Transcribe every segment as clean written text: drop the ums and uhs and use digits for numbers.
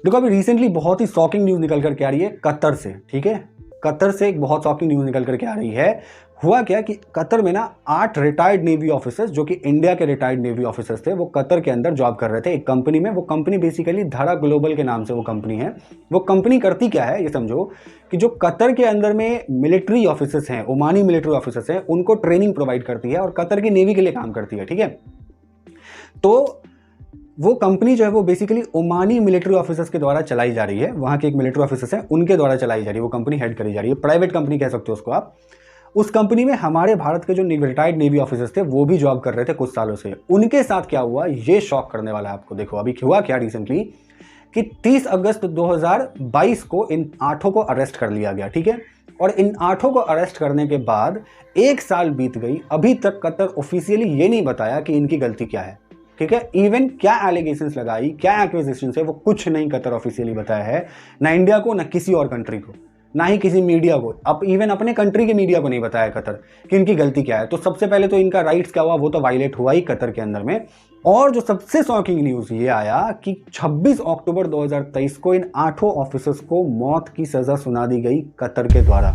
देखो अभी रिसेंटली बहुत ही शॉकिंग न्यूज़ निकल कर के आ रही है कतर से, ठीक है। कतर से एक बहुत शॉकिंग न्यूज़ निकल कर के आ रही है। हुआ क्या कि कतर में ना 8 रिटायर्ड नेवी ऑफिसर्स जो कि इंडिया के रिटायर्ड नेवी ऑफिसर्स थे, वो कतर के अंदर जॉब कर रहे थे एक कंपनी में। वो कंपनी बेसिकली धरा ग्लोबल के नाम से वो कंपनी है। वो कंपनी करती क्या है ये समझो कि जो कतर के अंदर में मिलिट्री ऑफिसर्स हैं, ओमानी मिलिट्री ऑफिसर्स हैं, उनको ट्रेनिंग प्रोवाइड करती है और कतर की नेवी के लिए काम करती है, ठीक है। तो वो कंपनी जो है वो बेसिकली ओमानी मिलिट्री ऑफिसर्स के द्वारा चलाई जा रही है। वहां के एक मिलिट्री ऑफिसर्स हैं, उनके द्वारा चलाई जा रही है। वो कंपनी हेड करी जा रही है, प्राइवेट कंपनी कह सकते हो उसको आप। उस कंपनी में हमारे भारत के जो रिटायर्ड नेवी ऑफिसर्स थे वो भी जॉब कर रहे थे कुछ सालों से। उनके साथ क्या हुआ ये शॉक करने वाला है आपको। देखो अभी हुआ क्या रिसेंटली कि 30 अगस्त 2022 को इन 8 को अरेस्ट कर लिया गया, ठीक है। और इन 8 को अरेस्ट करने के बाद 1 साल बीत गई, अभी तक कतर ऑफिशियली ये नहीं बताया कि इनकी गलती क्या है, ठीक है। इवन क्या एलिगेशंस लगाई, क्या एक्विजिशन है, वो कुछ नहीं कतर ऑफिशियली बताया है, ना इंडिया को ना किसी और कंट्री को, ना ही किसी मीडिया को। अब इवन अपने कंट्री के मीडिया को नहीं बताया कतर कि इनकी गलती क्या है। तो सबसे पहले तो इनका राइट्स क्या हुआ वो तो वायलेट हुआ ही कतर के अंदर में। और जो सबसे शॉकिंग न्यूज ये आया कि 26 अक्टूबर 2023 को इन 8 ऑफिसर्स को मौत की सजा सुना दी गई कतर के द्वारा,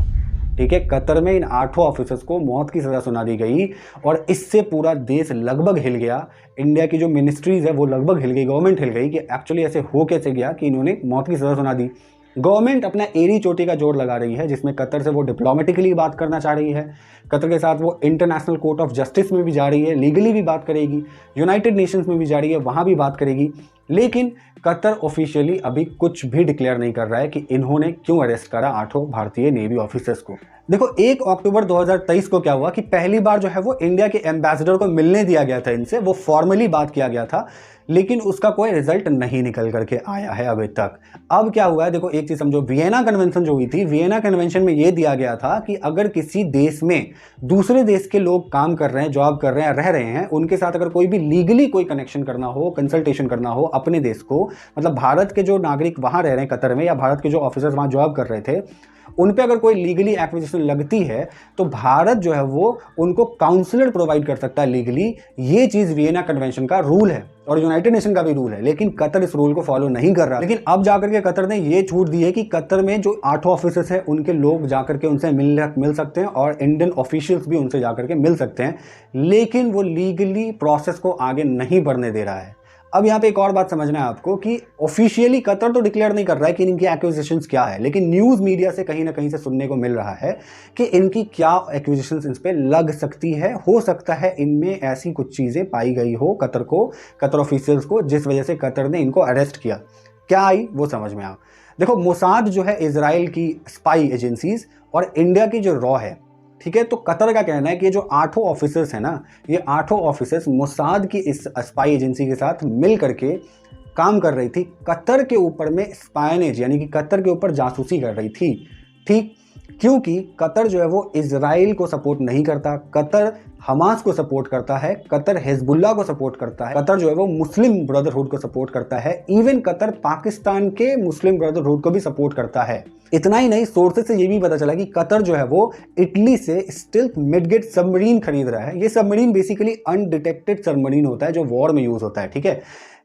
ठीक है। कतर में इन 8 ऑफिसर्स को मौत की सजा सुना दी गई और इससे पूरा देश लगभग हिल गया। इंडिया की जो मिनिस्ट्रीज है वो लगभग हिल गई, गवर्नमेंट हिल गई कि एक्चुअली ऐसे हो कैसे गया कि इन्होंने मौत की सजा सुना दी। गवर्नमेंट अपना एड़ी चोटी का जोर लगा रही है, जिसमें कतर से वो डिप्लोमेटिकली बात करना चाह रही है। कतर के साथ वो इंटरनेशनल कोर्ट ऑफ जस्टिस में भी जा रही है, लीगली भी बात करेगी, यूनाइटेड नेशंस में भी जा रही है, वहां भी बात करेगी। लेकिन कतर ऑफिशियली अभी कुछ भी डिक्लेयर नहीं कर रहा है कि इन्होंने क्यों अरेस्ट करा 8 भारतीय नेवी ऑफिसर्स को। देखो 1 अक्टूबर 2023 को क्या हुआ कि पहली बार जो है वो इंडिया के एम्बेसडर को मिलने दिया गया था इनसे, वो फॉर्मली बात किया गया था, लेकिन उसका कोई रिजल्ट नहीं निकल करके आया है अभी तक। अब क्या हुआ है देखो, एक चीज समझो, वियना कन्वेंशन जो हुई थी, वियना कन्वेंशन में यह दिया गया था कि अगर किसी देश में दूसरे देश के लोग काम कर रहे हैं, जॉब कर रहे हैं, रह रहे हैं, उनके साथ अगर कोई भी लीगली कोई कनेक्शन करना हो, कंसल्टेशन करना हो अपने देश को, मतलब भारत के जो नागरिक वहां रह रहे हैं कतर में, या भारत के जो ऑफिसर्स वहां जॉब कर रहे थे, उन पे अगर कोई लीगली एक्विजिशन लगती है तो भारत जो है वो उनको काउंसलर प्रोवाइड कर सकता है लीगली। ये चीज वियना कन्वेंशन का रूल है और यूनाइटेड नेशन का भी रूल है, लेकिन कतर इस रूल को फॉलो नहीं कर रहा। लेकिन अब जाकर के कतर ने ये छूट दी है कि कतर में जो 8 ऑफिसर्स हैं उनके लोग जाकर के उनसे मिल सकते हैं और इंडियन ऑफिशियल्स भी उनसे जाकर के मिल सकते हैं, लेकिन वो लीगली प्रोसेस को आगे नहीं बढ़ने दे रहा है। अब यहाँ पे एक और बात समझना है आपको कि ऑफिशियली कतर तो डिक्लेयर नहीं कर रहा है कि इनकी एक्विजिशंस क्या है, लेकिन न्यूज़ मीडिया से कहीं ना कहीं से सुनने को मिल रहा है कि इनकी क्या एक्विजिशंस इन पे लग सकती है। हो सकता है इनमें ऐसी कुछ चीज़ें पाई गई हो कतर ऑफिशियल्स को, जिस वजह से कतर ने इनको अरेस्ट किया। क्या आई वो समझ में आओ। देखो मोसाद जो है इजराइल की स्पाई एजेंसीज और इंडिया की जो रॉ है, ठीक है। तो कतर का कहना है कि ये जो 8 ऑफिसर्स हैं ना, ये 8 ऑफिसर्स मोसाद की इस स्पाई एजेंसी के साथ मिल करके काम कर रही थी, कतर के ऊपर में स्पायनेज यानी कि कतर के ऊपर जासूसी कर रही थी, ठीक। क्योंकि कतर जो है वो इजराइल को सपोर्ट नहीं करता, कतर हमास को सपोर्ट करता है, कतर हिजबुल्लाह को सपोर्ट करता है, कतर जो है वो मुस्लिम ब्रदरहुड को सपोर्ट करता है, इवन कतर पाकिस्तान के मुस्लिम ब्रदरहुड को भी सपोर्ट करता है। इतना ही नहीं, सोर्सेज से ये भी पता चला कि कतर जो है वो इटली से स्टिल्थ मिडगेट सबमरीन खरीद रहा है। ये सबमरीन बेसिकली अनडिटेक्टेड सबमरीन होता है जो वॉर में यूज होता है, ठीक है।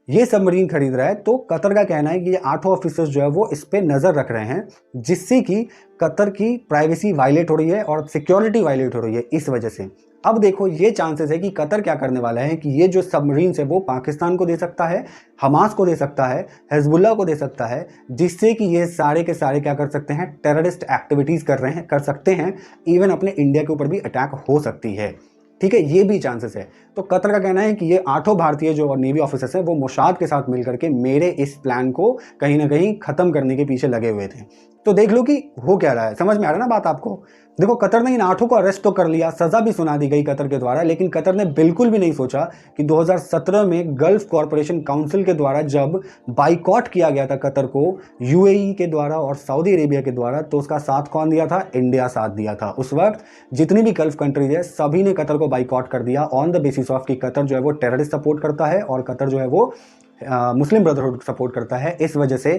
ये सबमरीन खरीद रहा है। तो कतर का कहना है कि ये 8 ऑफिसर्स जो है वो इस पे नजर रख रहे हैं, जिससे कि कतर की प्राइवेसी वायलेट हो रही है और सिक्योरिटी वायलेट हो रही है इस वजह से। अब देखो ये चांसेस है कि कतर क्या करने वाला है कि ये जो सबमरीन है वो पाकिस्तान को दे सकता है, हमास को दे सकता है, हिजबुल्लाह को दे सकता है, जिससे कि ये सारे के सारे क्या कर सकते हैं, टेररिस्ट एक्टिविटीज कर सकते हैं, इवन अपने इंडिया के ऊपर भी अटैक हो सकती है, ठीक है। ये भी चांसेस है। तो कतर का कहना है कि ये 8 भारतीय जो नेवी ऑफिसर्स हैं वो मोसाद के साथ मिलकर के मेरे इस प्लान को कहीं ना कहीं खत्म करने के पीछे लगे हुए थे। तो देख लो कि हो क्या रहा है, समझ में आ रहा है ना बात आपको। देखो कतर ने इन 8 को अरेस्ट तो कर लिया, सजा भी सुना दी गई कतर के द्वारा, लेकिन कतर ने बिल्कुल भी नहीं सोचा कि 2017 में गल्फ कॉरपोरेशन काउंसिल के द्वारा जब बाइकॉट किया गया था कतर को यूएई के द्वारा और सऊदी अरेबिया के द्वारा, तो उसका साथ कौन दिया था, इंडिया साथ दिया था। उस वक्त जितनी भी गल्फ कंट्रीज है सभी ने कतर को बाइकॉट कर दिया ऑन द बेसिस ऑफ कि कतर जो है वो टेररिस्ट सपोर्ट करता है और कतर जो है वो मुस्लिम ब्रदरहुड सपोर्ट करता है। इस वजह से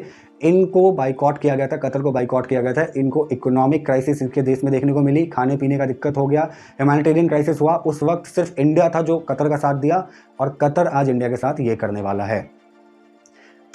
इनको बाइकॉट किया गया था, कतर को बाइकॉट किया गया था। इनको इकोनॉमिक क्राइसिस इनके देश में देखने को मिली, खाने पीने का दिक्कत हो गया, ह्यूमैनिटेरियन क्राइसिस हुआ। उस वक्त सिर्फ इंडिया था जो कतर का साथ दिया और कतर आज इंडिया के साथ ये करने वाला है।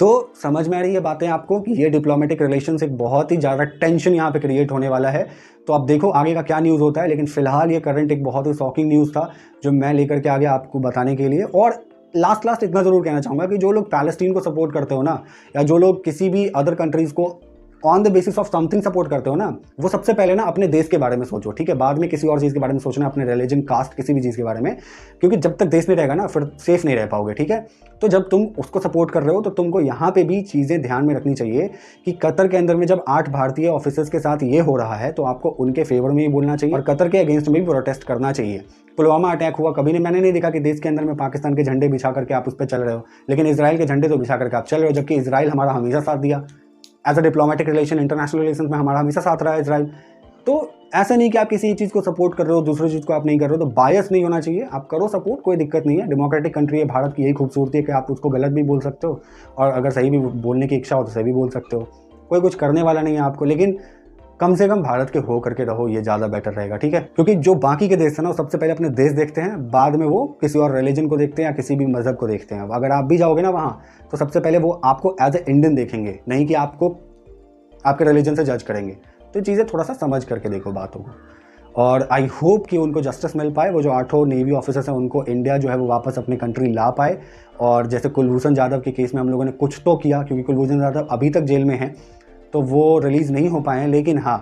तो समझ में आ रही है बातें आपको कि ये डिप्लोमेटिक रिलेशंस एक बहुत ही ज़्यादा टेंशन यहाँ पे क्रिएट होने वाला है। तो अब देखो आगे का क्या न्यूज़ होता है, लेकिन फिलहाल ये करंट एक बहुत ही शॉकिंग न्यूज़ था जो मैं लेकर के आ गया आपको बताने के लिए। और लास्ट इतना ज़रूर कहना चाहूँगा कि जो लोग पैलेस्टीन को सपोर्ट करते हो ना, या जो लोग किसी भी अदर कंट्रीज़ को on the basis of something support करते हो ना, वो सबसे पहले ना अपने देश के बारे में सोचो, ठीक है? बाद में किसी और चीज़ के बारे में सोचना, अपने रिलीजन, कास्ट, किसी भी चीज़ के बारे में, क्योंकि जब तक देश नहीं रहेगा ना फिर सेफ नहीं रह पाओगे, ठीक है? तो जब तुम उसको सपोर्ट कर रहे हो तो तुमको यहाँ पे भी चीज़ें ध्यान में रखनी चाहिए कि कतर के अंदर में जब 8 भारतीय ऑफिसर्स के साथ ये हो रहा है तो आपको उनके फेवर में ही बोलना चाहिए और कतर के अगेंस्ट में भी प्रोटेस्ट करना चाहिए। पुलवामा अटैक हुआ, कभी मैंने नहीं देखा कि देश के अंदर में पाकिस्तान के झंडे बिछा करके आप उस पर चल रहे हो, लेकिन इसराइल के झंडे तो बिछा करके आप चल रहे हो, जबकि इसराइल हमारा हमेशा साथ दिया। As a diplomatic relation, international relation में हमारा हमेशा साथ रहा है इसराइल। तो ऐसा नहीं कि आप किसी चीज़ को सपोर्ट कर रहे हो, दूसरी चीज़ को आप नहीं कर रहे हो, तो बायस नहीं होना चाहिए। आप करो सपोर्ट, कोई दिक्कत नहीं है। डेमोक्रेटिक कंट्री है भारत की, यही खूबसूरती है कि आप उसको गलत भी बोल सकते हो और अगर सही भी बोलने की इच्छा हो तो सही भी बोल सकते हो। कोई कुछ करने वाला नहीं है आपको, लेकिन कम से कम भारत के हो करके रहो, ये ज़्यादा बेटर रहेगा, ठीक है? क्योंकि जो बाकी के देश है ना, वो सबसे पहले अपने देश देखते हैं, बाद में वो किसी और रिलीजन को देखते हैं या किसी भी मजहब को देखते हैं। अगर आप भी जाओगे ना वहाँ, तो सबसे पहले वो आपको एज ए इंडियन देखेंगे, नहीं कि आपको आपके रिलीजन से जज करेंगे। तो चीज़ें थोड़ा सा समझ करके देखो बातों को। और आई होप कि उनको जस्टिस मिल पाए, वो जो 8 नेवी ऑफिसर्स हैं उनको इंडिया जो है वो वापस अपनी कंट्री ला पाए। और जैसे कुलभूषण जाधव के केस में हम लोगों ने कुछ तो किया, क्योंकि कुलभूषण जाधव अभी तक जेल में हैं तो वो रिलीज़ नहीं हो पाए हैं, लेकिन हाँ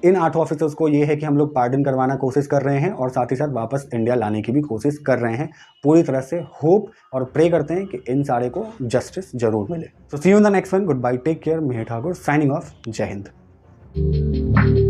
इन 8 ऑफिसर्स को ये है कि हम लोग पार्डन करवाना कोशिश कर रहे हैं और साथ ही साथ वापस इंडिया लाने की भी कोशिश कर रहे हैं। पूरी तरह से होप और प्रे करते हैं कि इन सारे को जस्टिस जरूर मिले। So see you in the next one, goodbye, take care, Mihir Thakur signing off, जय हिंद।